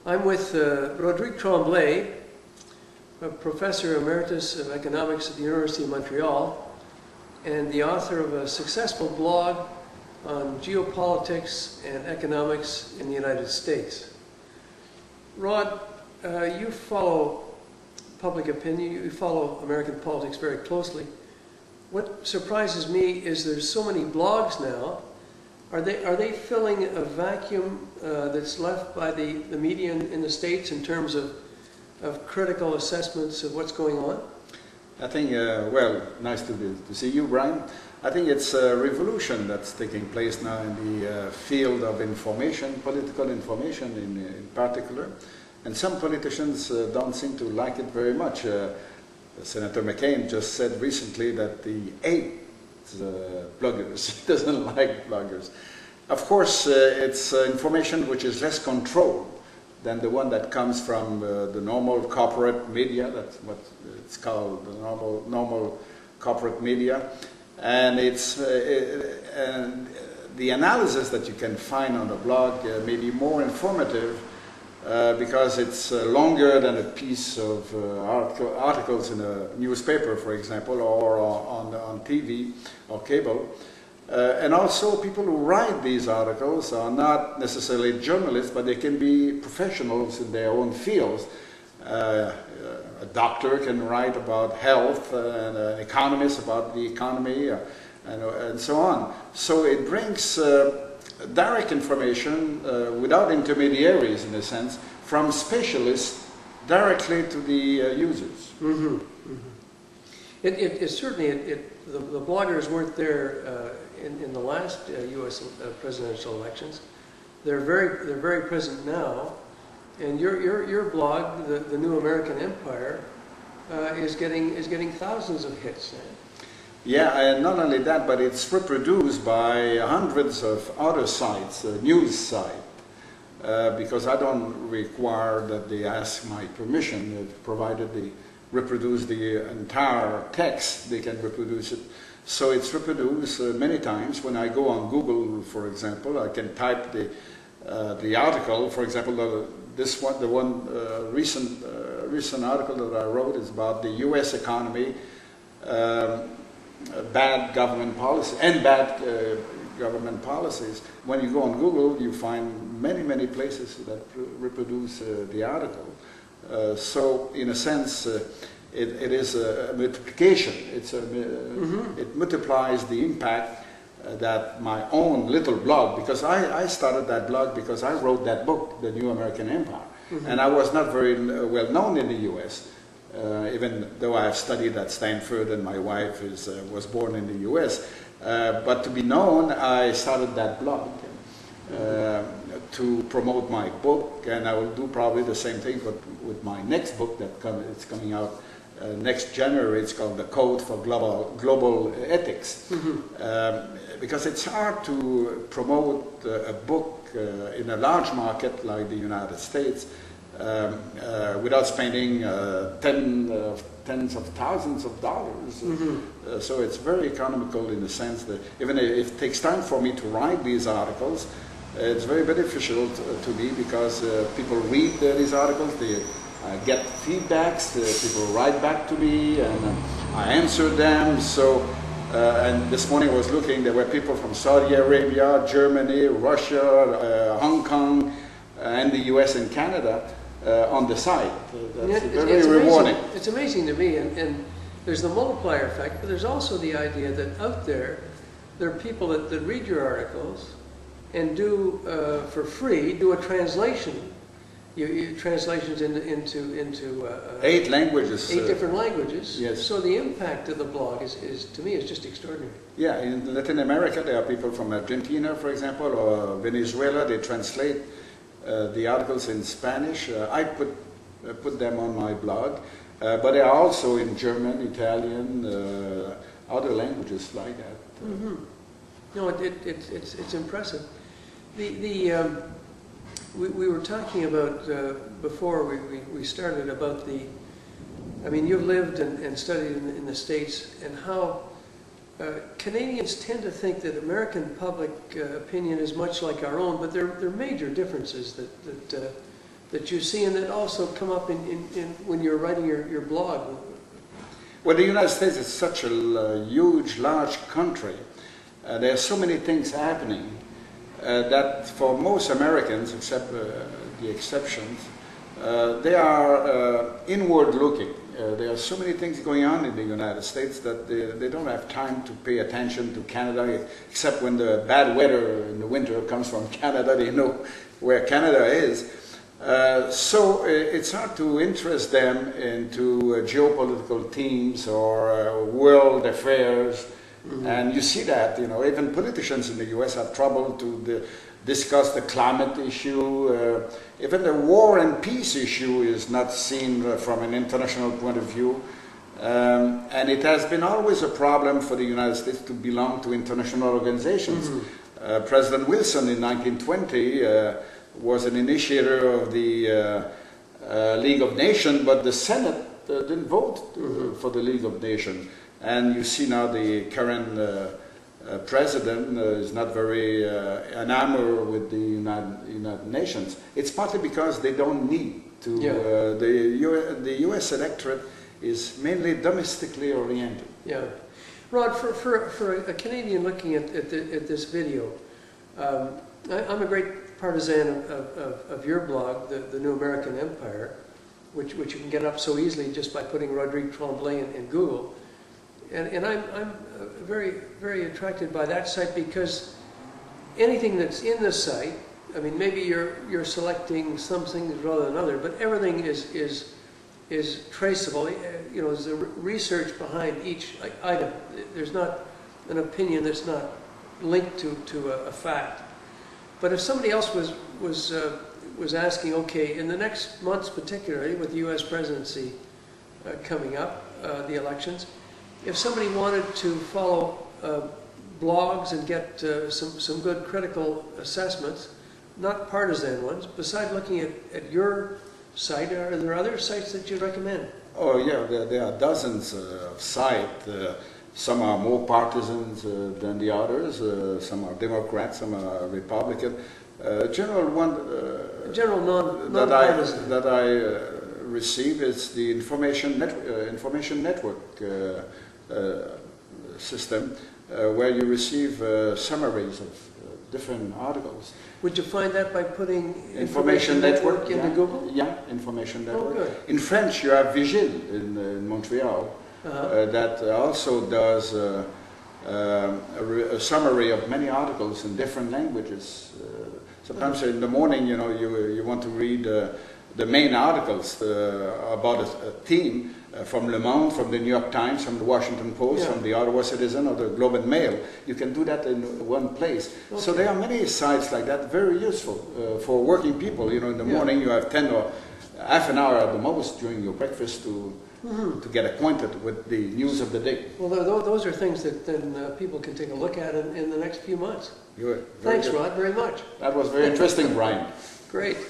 I'm with Rodrigue Tremblay, a Professor Emeritus of Economics at the University of Montreal, and the author of a successful blog on geopolitics and economics in the United States. Rod, you follow public opinion, you follow American politics very closely. What surprises me is there's so many blogs now. Are they filling a vacuum that's left by the media in the States in terms of critical assessments of what's going on? I think, well, nice to see you, Brian. I think it's a revolution that's taking place now in the field of information, political information in particular. And some politicians don't seem to like it very much. Senator McCain just said recently that he hates bloggers. He doesn't like bloggers. Of course, it's information which is less controlled than the one that comes from the normal corporate media. That's what it's called, the normal corporate media. And it's and the analysis that you can find on the blog may be more informative because it's longer than a piece of articles in a newspaper, for example, or on TV or cable. And also people who write these articles are not necessarily journalists, but they can be professionals in their own fields. A doctor can write about health, and an economist about the economy, and so on. So it brings direct information without intermediaries, in a sense, from specialists directly to the users. Mm-hmm. Mm-hmm. Certainly, the bloggers weren't there in the last U.S. Presidential elections. They're very present now, and your blog, the New American Empire, is getting thousands of hits. Yeah, and not only that, but it's reproduced by hundreds of other sites, news sites, because I don't require that they ask my permission, provided they reproduce the entire text, they can reproduce it. So it's reproduced many times. When I go on Google, for example, I can type the article. For example, the recent article that I wrote is about the U.S. economy, bad government policy and bad government policies. When you go on Google, you find many places that reproduce the article. So, in a sense, it is a multiplication. It multiplies the impact that my own little blog, because I started that blog because I wrote that book, The New American Empire, and I was not very well known in the U.S., even though I have studied at Stanford and my wife was born in the U.S. But to be known, I started that blog to promote my book, and I will do probably the same thing with my next book it's coming out next January. It's called The Code for Global Ethics. Because it's hard to promote a book in a large market like the United States without spending tens of thousands of dollars. So it's very economical in the sense that even if it takes time for me to write these articles, it's very beneficial to me because people read these articles, they get feedbacks, people write back to me, and I answer them. So, and this morning I was looking, there were people from Saudi Arabia, Germany, Russia, Hong Kong, and the US and Canada on the site. That's very rewarding. It's amazing to me, and there's the multiplier effect, but there's also the idea that out there are people that read your articles and do, for free, do a translation. Translations into 8 languages. 8 different languages. Yes. So the impact of the blog to me, is just extraordinary. Yeah, in Latin America, there are people from Argentina, for example, or Venezuela. They translate the articles in Spanish. I put them on my blog, but they are also in German, Italian, other languages like that. No, it's impressive. We were talking about, before we started, about I mean, you've lived and studied in the States, and how Canadians tend to think that American public opinion is much like our own, but there are major differences that that you see and that also come up when you're writing your blog? Well, the United States is such a huge, large country. There are so many things happening that for most Americans, except the exceptions, they are inward looking. There are so many things going on in the United States that they don't have time to pay attention to Canada, except when the bad weather in the winter comes from Canada. They know where Canada is. So it's hard to interest them into geopolitical themes or world affairs. Mm-hmm. And you see that, you know, even politicians in the US have trouble to discuss the climate issue. Even the war and peace issue is not seen from an international point of view. And it has been always a problem for the United States to belong to international organizations. Mm-hmm. President Wilson in 1920 was an initiator of the League of Nations, but the Senate didn't vote mm-hmm. for the League of Nations. And you see now the current president is not very enamored with the United Nations. It's partly because they don't need to. Yeah. The U.S. electorate is mainly domestically oriented. Yeah. Rod, for a Canadian looking at this video, I'm a great partisan of your blog, the New American Empire, which you can get up so easily just by putting Rodrigue Tremblay in Google. And I'm very, very attracted by that site because anything that's in the site, I mean, maybe you're selecting some things rather than other, but everything is traceable. You know, there's a research behind each item. There's not an opinion that's not linked to a fact. But if somebody else was asking, okay, in the next months, particularly with the U.S. presidency coming up, the elections, if somebody wanted to follow blogs and get some good critical assessments, not partisan ones, besides looking at your site, are there other sites that you'd recommend? Oh yeah, there are dozens of sites. Some are more partisans than the others. Some are Democrats, some are Republican. General one non-partisan that I receive is the information network system, where you receive summaries of different articles. Would you find that by putting information network into Google? Yeah, information network. Oh, good. In French, you have Vigile in Montreal. That also does a summary of many articles in different languages. Sometimes in the morning, you know, you want to read the main articles about a theme from Le Monde, from the New York Times, from the Washington Post, from the Ottawa Citizen or the Globe and Mail. You can do that in one place. Okay. So there are many sites like that, very useful for working people. You know, in the morning you have 10 or half an hour at the most during your breakfast to get acquainted with the news of the day. Well, those are things that then people can take a look at in the next few months. Good. Thanks, Rod, very much. That was very interesting, Brian. Great.